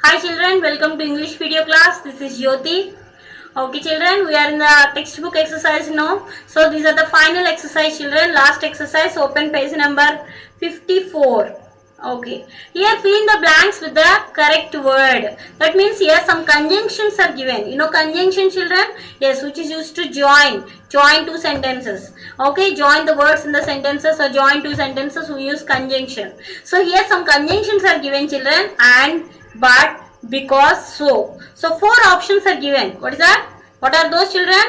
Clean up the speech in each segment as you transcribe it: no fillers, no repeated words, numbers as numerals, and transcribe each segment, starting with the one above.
Hi children, welcome to English video class. This is Jyoti. Okay children, we are in the textbook exercise now. So these are the final exercise children. Last exercise, open page number 54. Okay. Here fill in the blanks with the correct word. That means here some conjunctions are given. You know conjunction children? Yes, which is used to join. Join two sentences. Okay, join the words in the sentences or join two sentences, we use conjunction. So here some conjunctions are given children, and, but, because, so. So four options are given. What is that? What are those children?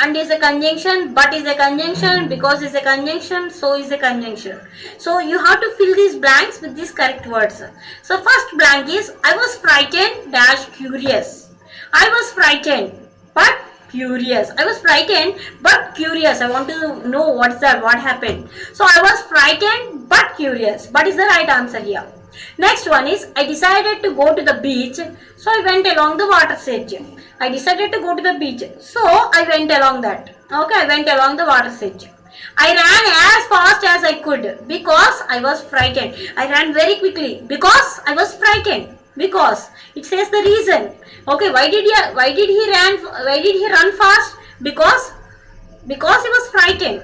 And is a conjunction, but is a conjunction, because is a conjunction, so is a conjunction. So you have to fill these blanks with these correct words. So first blank is I was frightened dash curious. I was frightened but curious. I was frightened but curious. I want to know what's that, what happened. So I was frightened but curious. But is the right answer here. Next one is I decided to go to the beach, so I went along the water's edge. I decided to go to the beach, so I went along that. Okay, I went along the water's edge. I ran as fast as I could because I was frightened. I ran very quickly because I was frightened. Because it says the reason. Okay, why did he run fast? Because he was frightened.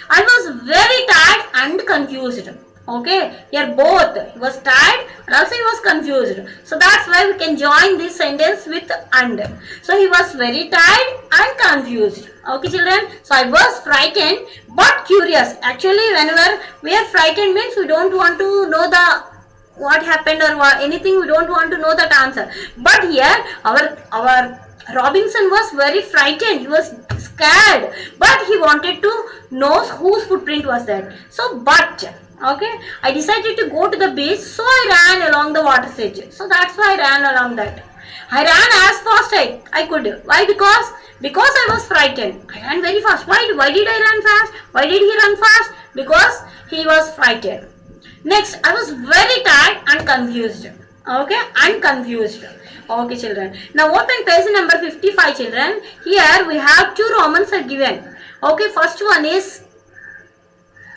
I was very tired and confused. Okay, here both, he was tired and also he was confused. So that's why we can join this sentence with and. So he was very tired and confused. Okay children, so I was frightened but curious. Actually whenever we are frightened means we don't want to know the what happened or anything, we don't want to know that answer. But here our Robinson was very frightened, he was scared, but he wanted to know whose footprint was that. So but, okay, I decided to go to the beach, so I ran along the water's edge. So that's why I ran along that. I ran as fast I could. Why? Because I was frightened. I ran very fast. Why did I run fast? Why did he run fast? Because he was frightened. Next, I was very tired and confused. Okay, and confused. Okay children. Now open page number 55 children. Here we have two Romans are given. Okay, first one is,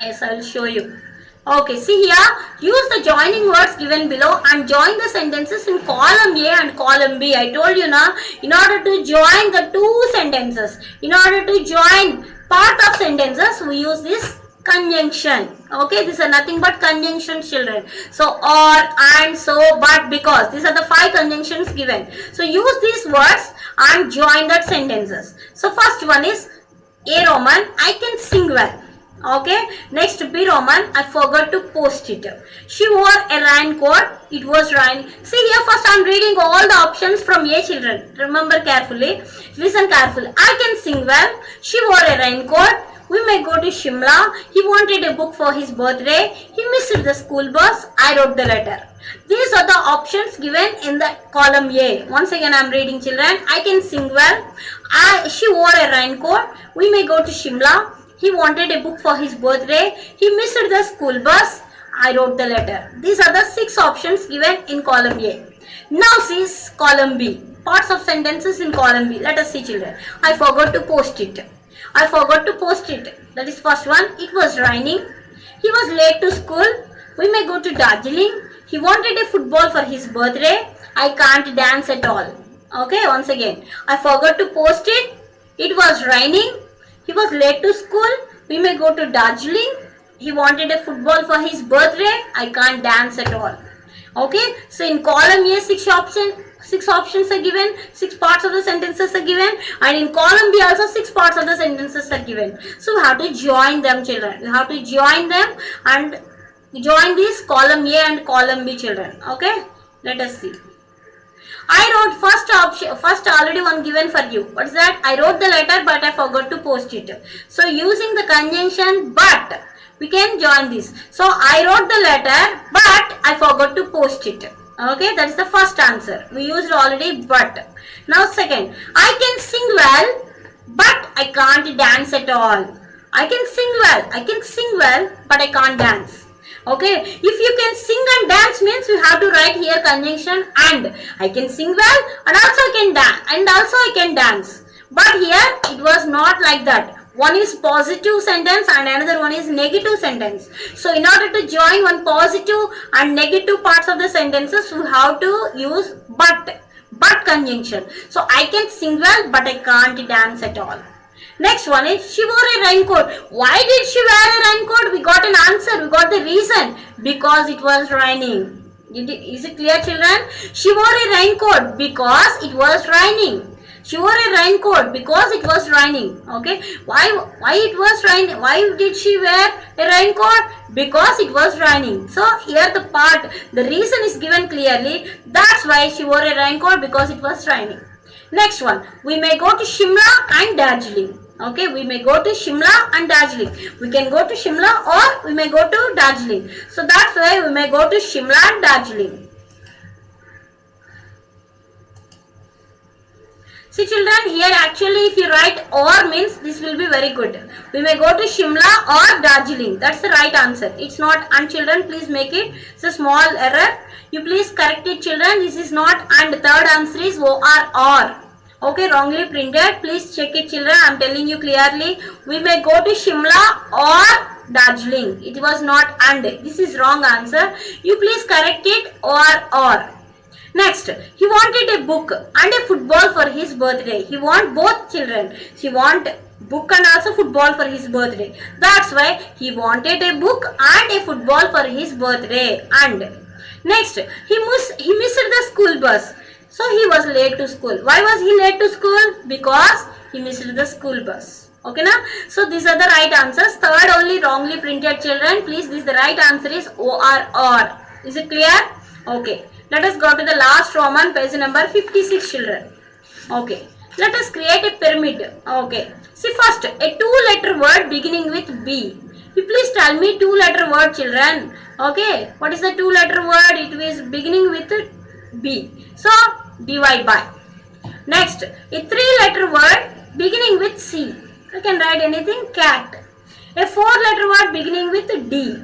yes, I will show you. Okay, see here, use the joining words given below and join the sentences in column A and column B. I told you now, in order to join the two sentences, in order to join part of sentences, we use this conjunction. Okay, these are nothing but conjunction children. So or, and, so, but, because. These are the five conjunctions given. So use these words and join that sentences. So first one is A Roman, I can sing well. Okay, next B Roman, I forgot to post it. She wore a raincoat, it was raining. See here, first I am reading all the options from A children. Remember carefully, listen carefully. I can sing well, she wore a raincoat, we may go to Shimla, he wanted a book for his birthday, he missed the school bus, I wrote the letter. These are the options given in the column A. Once again I am reading children. I can sing well, she wore a raincoat, we may go to Shimla, he wanted a book for his birthday, he missed the school bus, I wrote the letter. These are the six options given in column A. Now see column B. Parts of sentences in column B. Let us see children. I forgot to post it. I forgot to post it. That is first one. It was raining. He was late to school. We may go to Darjeeling. He wanted a football for his birthday. I can't dance at all. Okay, once again. I forgot to post it. It was raining. He was late to school. We may go to Darjeeling. He wanted a football for his birthday. I can't dance at all. Okay. So in column A, six options are given. Six parts of the sentences are given. And in column B also six parts of the sentences are given. So we have to join them children. We have to join them and join these column A and column B children. Okay. Let us see. I wrote first already one given for you. What is that? I wrote the letter but I forgot to post it. So using the conjunction but, we can join this. So I wrote the letter but I forgot to post it. Okay, that is the first answer. We used already but. Now second, I can sing well but I can't dance at all. I can sing well but I can't dance. Okay, if you can sing and dance means we have to write here conjunction and. I can sing well and also I can dance, But here it was not like that. One is positive sentence and another one is negative sentence. So in order to join one positive and negative parts of the sentences, we have to use but conjunction. So I can sing well but I can't dance at all. Next one is she wore a raincoat. Why did she wear a raincoat? We got an answer. We got the reason. Because it was raining. Is it clear, children? She wore a raincoat because it was raining. She wore a raincoat because it was raining. Okay. Why it was raining? Why did she wear a raincoat? Because it was raining. So here the reason is given clearly. That's why she wore a raincoat, because it was raining. Next one. We may go to Shimla and Darjeeling. Okay, we may go to Shimla and Darjeeling. We can go to Shimla or we may go to Darjeeling. So that's why we may go to Shimla and Darjeeling. See children, here actually if you write or means this will be very good. We may go to Shimla or Darjeeling. That's the right answer. It's not and children, please make it. It's a small error. You please correct it children. This is not and. The third answer is or. Okay, wrongly printed. Please check it children. I am telling you clearly. We may go to Shimla or Darjeeling. It was not and. This is wrong answer. You please correct it or. Next, he wanted a book and a football for his birthday. He want both children. He want book and also football for his birthday. That's why he wanted a book and a football for his birthday. And next, he missed the school bus. So he was late to school. Why was he late to school? Because he missed the school bus. Okay na? So these are the right answers. Third only wrongly printed children. Please, the right answer is or. Is it clear? Okay. Let us go to the last Roman, page number 56 children. Okay. Let us create a pyramid. Okay. See first, a two-letter word beginning with B. You please tell me two-letter word children. Okay. What is the two-letter word? It is beginning with B. So, divide by. Next, a three-letter word beginning with C. You can write anything, cat. A four-letter word beginning with D.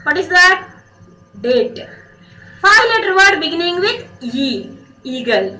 What is that? Date. Five-letter word beginning with E. Eagle.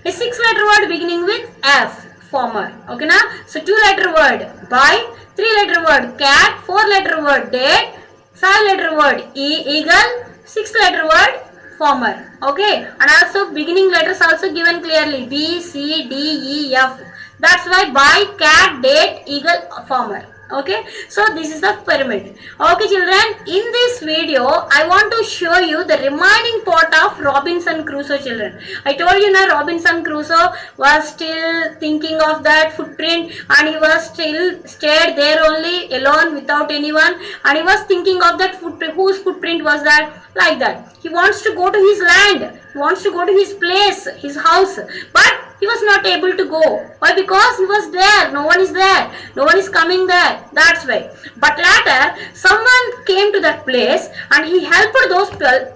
A six-letter word beginning with F. Farmer. Okay na? So, two-letter word by, three-letter word cat, four-letter word date, five-letter word eagle, six-letter word farmer. Okay, and also beginning letters also given clearly, B, C, D, E, F. That's why by, cat, date, eagle, farmer. Okay, so this is the pyramid. Okay children, in this video I want to show you the remaining part of Robinson Crusoe children. I told you now Robinson Crusoe was still thinking of that footprint and he was still stayed there only alone without anyone, and he was thinking of that footprint. Whose footprint was that? Like that. He wants to go to his land, he wants to go to his place, his house, but he was not able to go. Why? Because he was there. No one is there. No one is coming there. That's why. But later, someone came to that place and he helped those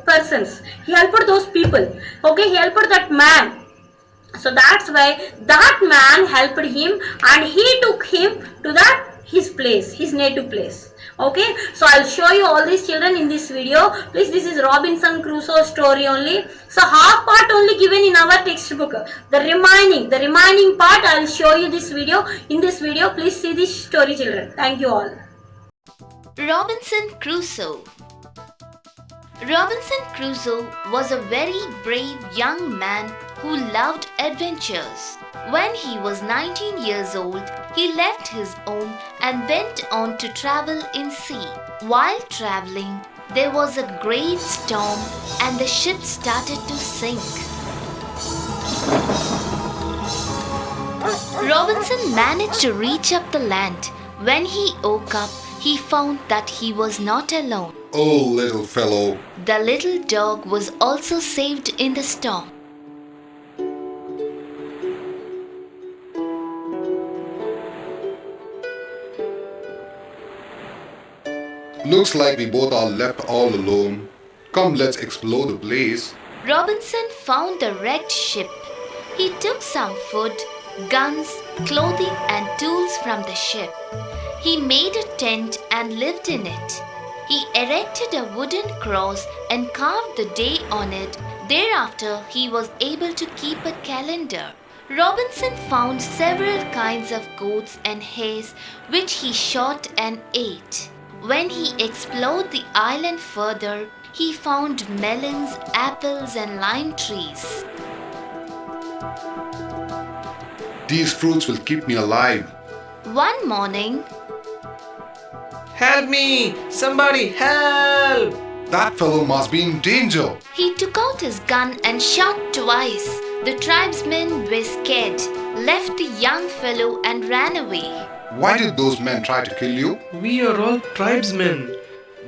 persons. He helped those people. Okay, he helped that man. So that's why that man helped him and he took him to his place, his native place. Okay, so I'll show you all these children in this video. Please, this is Robinson Crusoe story only. So half part only given in our textbook. The remaining part I'll show you this video. In this video, please see this story children. Thank you all. Robinson Crusoe. Robinson Crusoe was a very brave young man who loved adventures. When he was 19 years old, he left his home and went on to travel in sea. While traveling, there was a great storm and the ship started to sink. Robinson managed to reach up the land. When he woke up, he found that he was not alone. Oh, little fellow. The little dog was also saved in the storm. Looks like we both are left all alone. Come, let's explore the place. Robinson found the wrecked ship. He took some food, guns, clothing and tools from the ship. He made a tent and lived in it. He erected a wooden cross and carved the day on it. Thereafter, he was able to keep a calendar. Robinson found several kinds of goats and hares which he shot and ate. When he explored the island further, he found melons, apples, and lime trees. These fruits will keep me alive. One morning, Help me! Somebody help! That fellow must be in danger. he took out his gun and shot twice. The tribesmen were scared, left the young fellow, and ran away. Why did those men try to kill you? We are all tribesmen.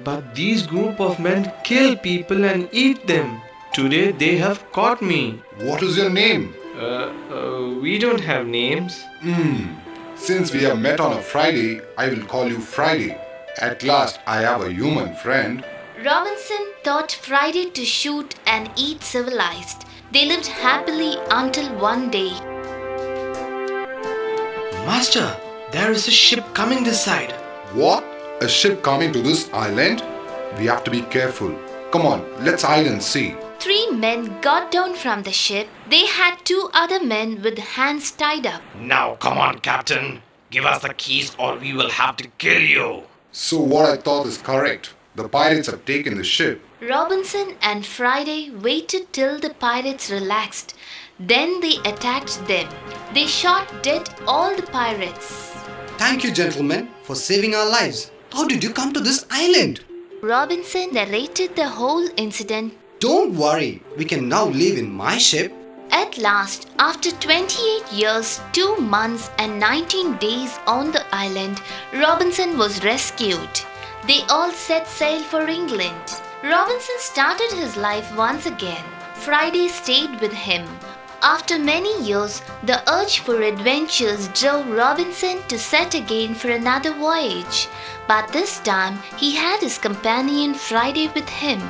But these group of men kill people and eat them. Today they have caught me. What is your name? We don't have names. Since we have met on a Friday, I will call you Friday. At last, I have a human friend. Robinson taught Friday to shoot and eat civilized. They lived happily until one day. Master, there is a ship coming this side. What? A ship coming to this island? We have to be careful. Come on, let's hide and see. 3 men got down from the ship. They had 2 other men with hands tied up. Now come on, Captain. Give us the keys or we will have to kill you. So what I thought is correct. The pirates have taken the ship. Robinson and Friday waited till the pirates relaxed. Then they attacked them. They shot dead all the pirates. Thank you, gentlemen, for saving our lives. How did you come to this island? Robinson narrated the whole incident. Don't worry, we can now live in my ship. At last, after 28 years, 2 months and 19 days on the island, Robinson was rescued. They all set sail for England. Robinson started his life once again. Friday stayed with him. After many years, the urge for adventures drove Robinson to set again for another voyage. But this time, he had his companion Friday with him.